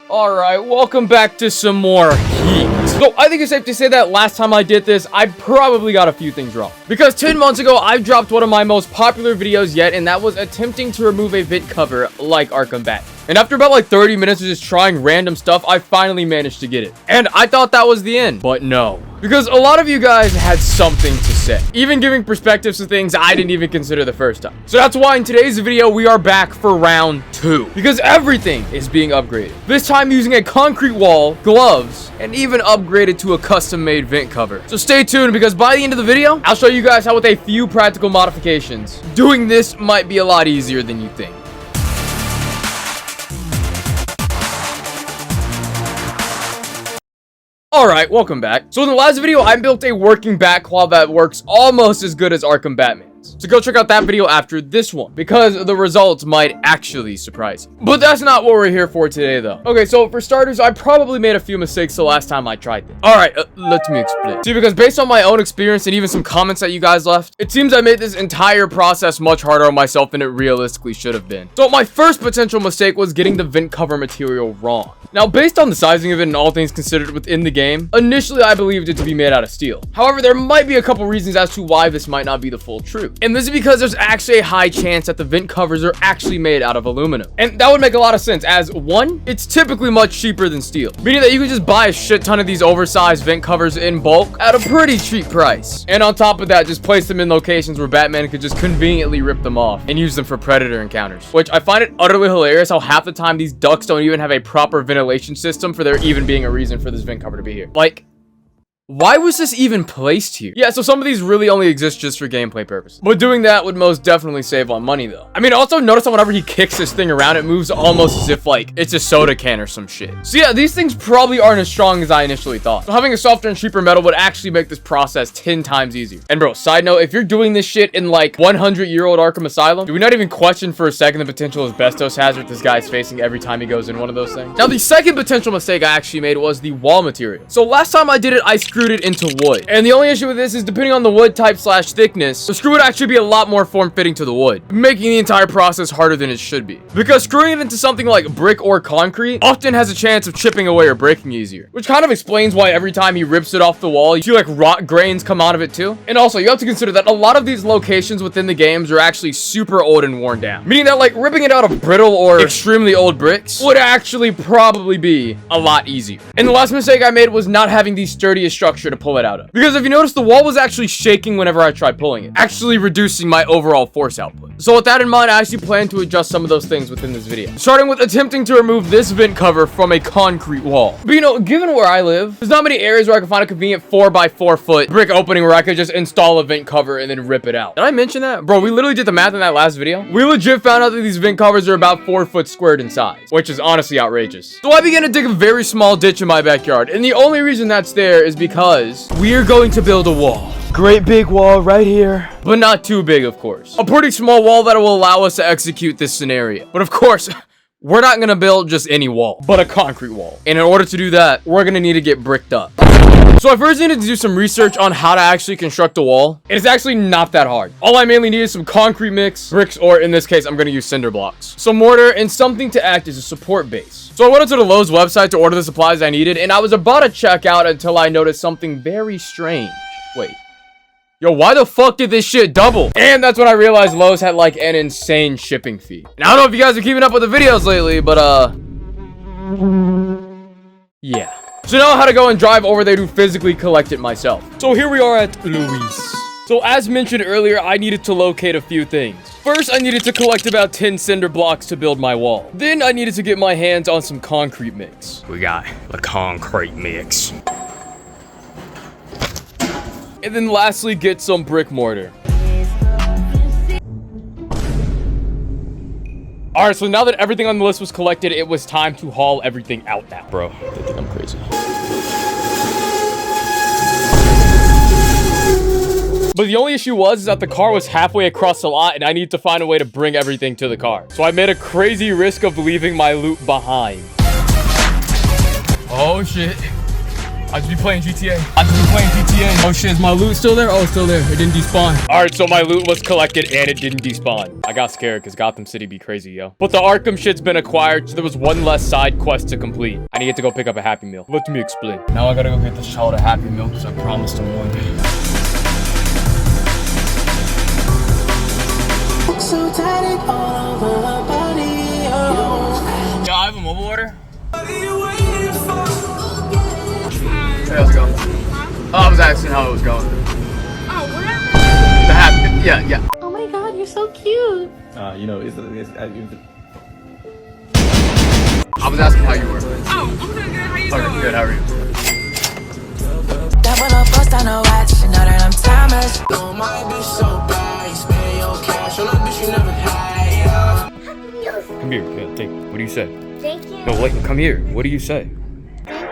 Alright, welcome back to some more heat. So, I think it's safe to say that last time I did this, I probably got a few things wrong. Because 10 months ago, I dropped one of my most popular videos yet, and that was attempting to remove a vent cover like Arkham Batman. And after about like 30 minutes of just trying random stuff, I finally managed to get it. And I thought that was the end, but no. Because a lot of you guys had something to say, even giving perspectives to things I didn't even consider the first time. So that's why in today's video, we are back for round 2. Because everything is being upgraded. This time using a concrete wall, gloves, and even upgraded to a custom-made vent cover. So stay tuned because by the end of the video, I'll show you guys how with a few practical modifications, doing this might be a lot easier than you think. Alright, welcome back. So in the last video, I built a working Batclaw that works almost as good as Arkham Batman's. So go check out that video after this one, because the results might actually surprise you. But that's not what we're here for today, though. Okay, so for starters, I probably made a few mistakes the last time I tried this. Alright, let me explain. See, because based on my own experience and even some comments that you guys left, it seems I made this entire process much harder on myself than it realistically should have been. So my first potential mistake was getting the vent cover material wrong. Now, based on the sizing of it and all things considered within the game, initially I believed it to be made out of steel. However, there might be a couple reasons as to why this might not be the full truth. And this is because there's actually a high chance that the vent covers are actually made out of aluminum. And that would make a lot of sense as, one, it's typically much cheaper than steel, meaning that you can just buy a shit ton of these oversized vent covers in bulk at a pretty cheap price. And on top of that, just place them in locations where Batman could just conveniently rip them off and use them for predator encounters. Which I find it utterly hilarious how half the time these ducks don't even have a proper ventilation system for there even being a reason for this vent cover to be here. Like, why was this even placed here? Yeah, so some of these really only exist just for gameplay purposes. But doing that would most definitely save on money, though. I mean, also notice that whenever he kicks this thing around, it moves almost as if, like, it's a soda can or some shit. So yeah, these things probably aren't as strong as I initially thought. So having a softer and cheaper metal would actually make this process 10 times easier. And bro, side note, if you're doing this shit in, like, 100-year-old Arkham Asylum, do we not even question for a second the potential asbestos hazard this guy's facing every time he goes in one of those things? Now, the second potential mistake I actually made was the wall material. So last time I did it, I screwed it into wood. And the only issue with this is depending on the wood type / thickness, the screw would actually be a lot more form-fitting to the wood, making the entire process harder than it should be. Because screwing it into something like brick or concrete often has a chance of chipping away or breaking easier, which kind of explains why every time he rips it off the wall, you feel like rot grains come out of it too. And also, you have to consider that a lot of these locations within the games are actually super old and worn down, meaning that like ripping it out of brittle or extremely old bricks would actually probably be a lot easier. And the last mistake I made was not having the sturdiest structure to pull it out of. Because if you notice, the wall was actually shaking whenever I tried pulling it, actually reducing my overall force output. So with that in mind, I actually plan to adjust some of those things within this video, starting with attempting to remove this vent cover from a concrete wall. But you know, given where I live, there's not many areas where I can find a convenient 4x4 foot brick opening where I could just install a vent cover and then rip it out. Did I mention that? Bro, we literally did the math in that last video. We legit found out that these vent covers are about 4 foot squared in size, which is honestly outrageous. So I began to dig a very small ditch in my backyard, and the only reason that's there is because we're going to build a wall. Great big wall right here, but not too big, of course. A pretty small wall that will allow us to execute this scenario. But of course, we're not gonna build just any wall, but a concrete wall. And in order to do that, we're gonna need to get bricked up. So I first needed to do some research on how to actually construct a wall. It's actually not that hard. All I mainly need is some concrete mix, bricks, or in this case, I'm gonna use cinder blocks, some mortar, and something to act as a support base. So I went onto the Lowe's website to order the supplies I needed, and I was about to check out until I noticed something very strange. Wait. Yo, why the fuck did this shit double? And that's when I realized Lowe's had like an insane shipping fee. And I don't know if you guys are keeping up with the videos lately, but yeah. So now how to go and drive over there to physically collect it myself. So here we are at Louis. So as mentioned earlier, I needed to locate a few things. First, I needed to collect about 10 cinder blocks to build my wall. Then I needed to get my hands on some concrete mix. We got the concrete mix. And then lastly, get some brick mortar. Alright, so now that everything on the list was collected, it was time to haul everything out now. Bro, they think I'm crazy. But the only issue was that the car was halfway across the lot and I needed to find a way to bring everything to the car. So I made a crazy risk of leaving my loot behind. Oh shit. I just be playing GTA. Oh shit, is my loot still there? Oh, it's still there. It didn't despawn. Alright, so my loot was collected and it didn't despawn. I got scared because Gotham City be crazy, yo. But the Arkham shit's been acquired, so there was one less side quest to complete. I need to go pick up a Happy Meal. Let me explain. Now I gotta go get this child a Happy Meal because I promised him one. So tatted all over her body. Yo, I have a mobile order. Hey, how's it going? Oh, I was asking how it was going. Oh, whatever. The Happy, yeah. Oh my god, you're so cute. You know, I was asking how you were. Oh, I'm doing good. How you doing? Okay, good. How are you? That when I bust on no watch, now that I'm timeless. Oh, my bitch so bad, you spend your cash on a bitch you never had. Come here. Yeah, take. What do you say? Thank you. No, wait. Come here. What do you say? Thank you.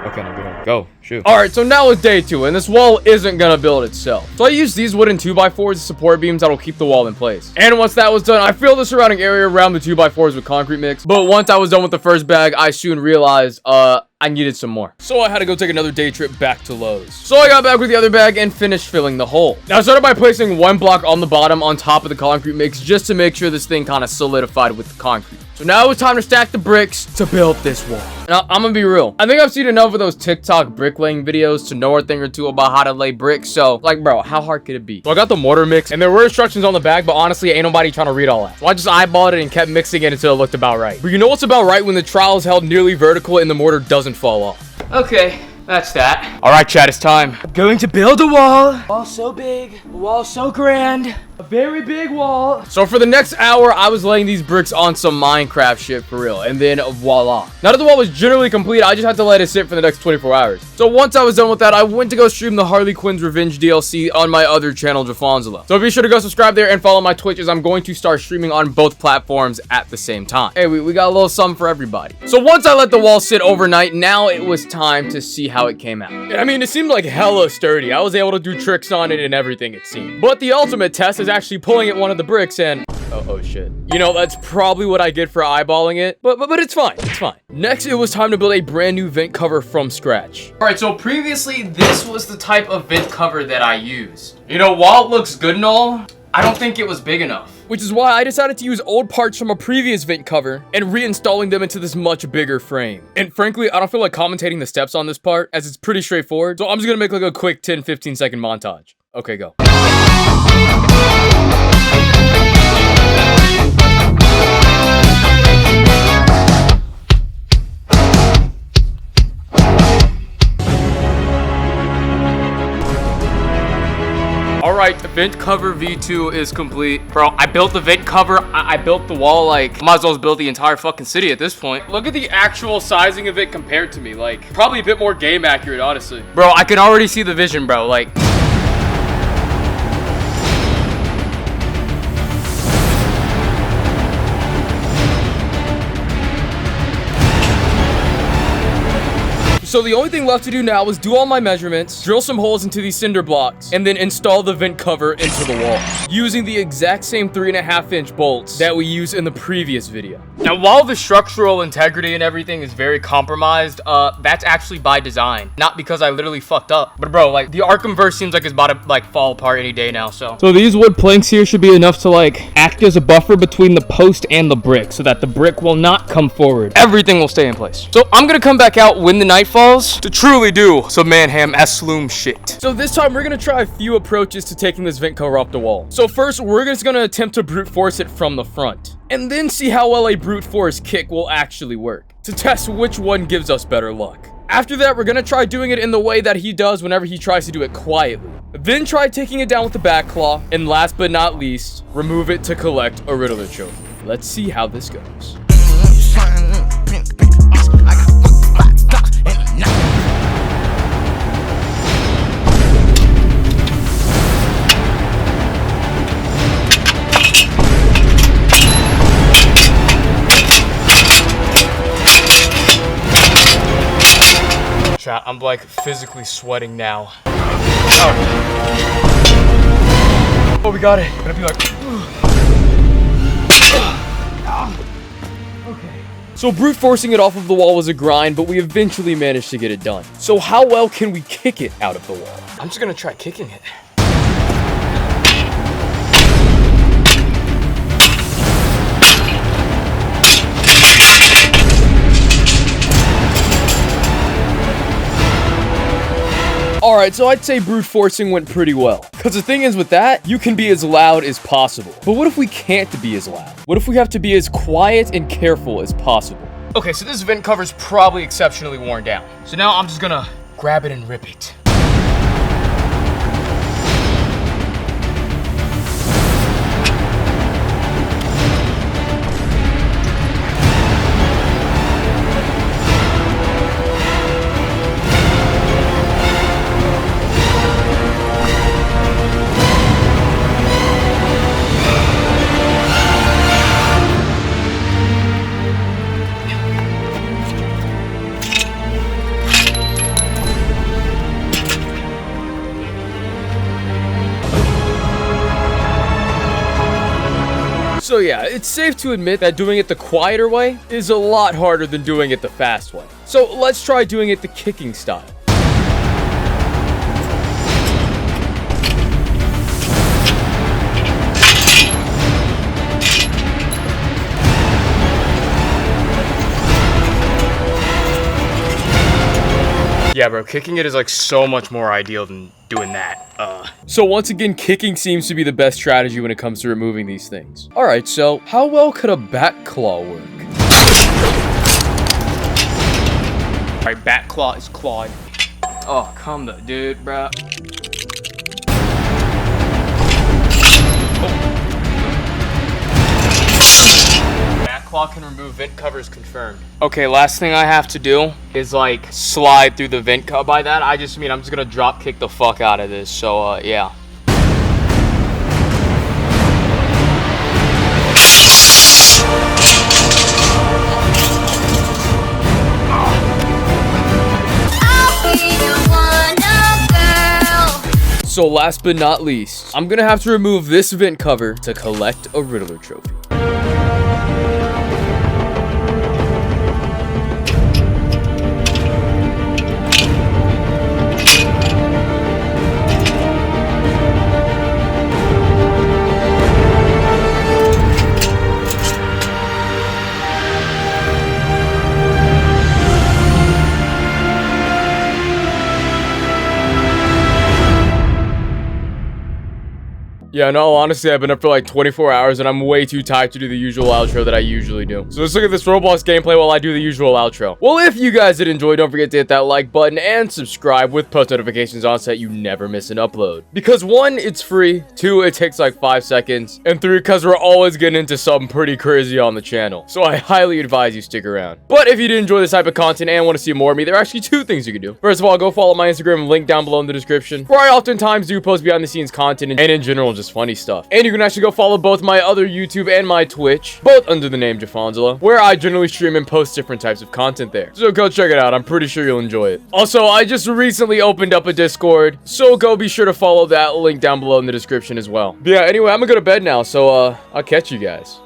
Okay, now get on. Go. Shoot. Alright, so now it's day 2, and this wall isn't gonna build itself. So I use these wooden 2x4s as support beams that'll keep the wall in place. And once that was done, I filled the surrounding area around the 2x4s with concrete mix. But once I was done with the first bag, I soon realized, I needed some more. So I had to go take another day trip back to Lowe's. So I got back with the other bag and finished filling the hole. Now I started by placing one block on the bottom on top of the concrete mix just to make sure this thing kind of solidified with the concrete. So now it's time to stack the bricks to build this wall. Now, I'm gonna be real. I think I've seen enough of those TikTok bricklaying videos to know a thing or two about how to lay bricks. So, like, bro, how hard could it be? So I got the mortar mix, and there were instructions on the bag, but honestly, ain't nobody trying to read all that. So I just eyeballed it and kept mixing it until it looked about right. But you know what's about right when the trowel is held nearly vertical and the mortar doesn't fall off? Okay. That's that. All right, chat, it's time. I'm going to build a wall. Wall so big, a wall so grand, a very big wall. So for the next hour, I was laying these bricks on some Minecraft shit for real, and then voila. Now that the wall was generally complete, I just had to let it sit for the next 24 hours. So once I was done with that, I went to go stream the Harley Quinn's Revenge DLC on my other channel, Jafonzalo. So be sure to go subscribe there and follow my Twitch, as I'm going to start streaming on both platforms at the same time. Hey, we got a little something for everybody. So once I let the wall sit overnight, now it was time to see how it came out. I mean, it seemed like hella sturdy. I was able to do tricks on it and everything, it seemed. But the ultimate test is actually pulling at one of the bricks and... Oh shit. You know, that's probably what I get for eyeballing it, but it's fine. It's fine. Next, it was time to build a brand new vent cover from scratch. All right, so previously, this was the type of vent cover that I used. You know, while it looks good and all, I don't think it was big enough. Which is why I decided to use old parts from a previous vent cover and reinstalling them into this much bigger frame. And frankly, I don't feel like commentating the steps on this part, as it's pretty straightforward. So I'm just gonna make like a quick 10-15 second montage. Okay, go. Alright, the vent cover V2 is complete. Bro, I built the vent cover. I built the wall, like, I might as well build the entire fucking city at this point. Look at the actual sizing of it compared to me. Like, probably a bit more game accurate, honestly. Bro, I can already see the vision, bro. Like... So the only thing left to do now is do all my measurements, drill some holes into these cinder blocks, and then install the vent cover into the wall, using the exact same 3.5-inch bolts that we used in the previous video. Now, while the structural integrity and everything is very compromised, that's actually by design, not because I literally fucked up. But bro, like, the Arkhamverse seems like it's about to, like, fall apart any day now, so. So these wood planks here should be enough to, like, act as a buffer between the post and the brick, so that the brick will not come forward. Everything will stay in place. So I'm gonna come back out when the night falls to truly do some Manham-Asloom shit. So this time we're gonna try a few approaches to taking this vent cover off the wall. So first, we're just gonna attempt to brute force it from the front, and then see how well a brute force kick will actually work, to test which one gives us better luck. After that, we're gonna try doing it in the way that he does whenever he tries to do it quietly. Then try taking it down with the bat claw, and last but not least, remove it to collect a Riddler trophy. Let's see how this goes. Chat, I'm like physically sweating now. Oh, we got it. Gonna be like, okay. So brute forcing it off of the wall was a grind, but we eventually managed to get it done. So how well can we kick it out of the wall? I'm just gonna try kicking it. Alright, so I'd say brute forcing went pretty well. Because the thing is with that, you can be as loud as possible. But what if we can't be as loud? What if we have to be as quiet and careful as possible? Okay, so this vent cover's probably exceptionally worn down. So now I'm just gonna grab it and rip it. So yeah, it's safe to admit that doing it the quieter way is a lot harder than doing it the fast way. So let's try doing it the kicking style. Yeah, bro, kicking it is like so much more ideal than doing that. So once again, kicking seems to be the best strategy when it comes to removing these things. Alright, so how well could a bat claw work? Alright, bat claw is clawed. Oh, come the dude, bro. Claw can remove vent covers confirmed. Okay, last thing I have to do is like slide through the vent cover. By that, I just mean I'm just gonna drop kick the fuck out of this. So, yeah. So last but not least, I'm gonna have to remove this vent cover to collect a Riddler trophy. Yeah, no, honestly, I've been up for like 24 hours and I'm way too tired to do the usual outro that I usually do. So let's look at this Roblox gameplay while I do the usual outro. Well, if you guys did enjoy, don't forget to hit that like button and subscribe with post notifications on so that you never miss an upload. Because 1, it's free, 2, it takes like 5 seconds, and 3, because we're always getting into something pretty crazy on the channel. So I highly advise you stick around. But if you did enjoy this type of content and want to see more of me, there are actually 2 things you can do. First of all, go follow my Instagram, link down below in the description, where I oftentimes do post behind the scenes content and in general just funny stuff. And you can actually go follow both my other YouTube and my Twitch, both under the name Jafonzolo, where I generally stream and post different types of content there. So go check it out. I'm pretty sure you'll enjoy it. Also, I just recently opened up a Discord, so go be sure to follow that link down below in the description as well. But yeah, anyway, I'm gonna go to bed now, so I'll catch you guys.